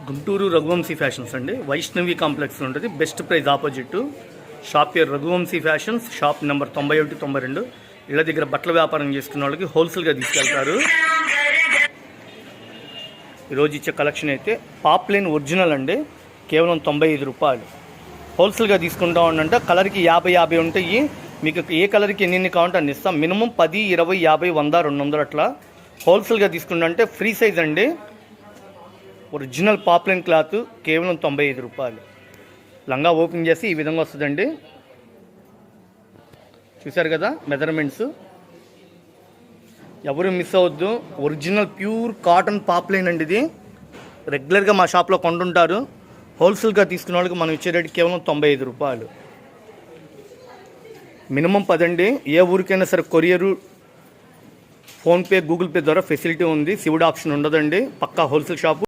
Guntur Raghuvanshi fashions అండి, Vaishnavi complex ఉంటుంది. Best praise opposite. Shop పేరు రఘువంశీ ఫ్యాషన్స్, షాప్ నెంబర్ 91, 92. ఇళ్ళ దగ్గర బట్టల వ్యాపారం చేసుకున్న వాళ్ళకి హోల్సేల్గా తీసుకెళ్తారు. ఈరోజు ఇచ్చే కలెక్షన్ అయితే పాప్లైన్ ఒరిజినల్ అండి, కేవలం 95 రూపాయలు. హోల్సేల్గా తీసుకుంటా ఉండంటే కలర్కి 50 ఉంటాయి. మీకు ఏ కలర్కి ఎన్ని కావాలంటే అన్ని ఇస్తాం. మినిమం 10, 20, 50, 100, 200 అట్లా. హోల్సేల్గా తీసుకుంటే ఫ్రీ సైజ్ అండి. ఒరిజినల్ పాప్లైన్ క్లాత్ కేవలం 95 రూపాయలు. లంగా ఓపెన్ చేసి ఈ విధంగా వస్తుందండి. చూసారు కదా మెజర్మెంట్స్. ఎవరు మిస్ అవ్వద్దు. ఒరిజినల్ ప్యూర్ కాటన్ పాప్లైన్ అండి ఇది. రెగ్యులర్గా మా షాప్లో కొంటుంటారు. హోల్సేల్గా తీసుకున్న వాళ్ళకి మనం ఇచ్చే రేటు కేవలం 95 రూపాయలు. మినిమం 10 అండి. ఏ ఊరికైనా సరే కొరియరు, ఫోన్పే, గూగుల్ పే ద్వారా ఫెసిలిటీ ఉంది. సివిడ్ ఆప్షన్ ఉండదండి. పక్కా హోల్సేల్ షాపు.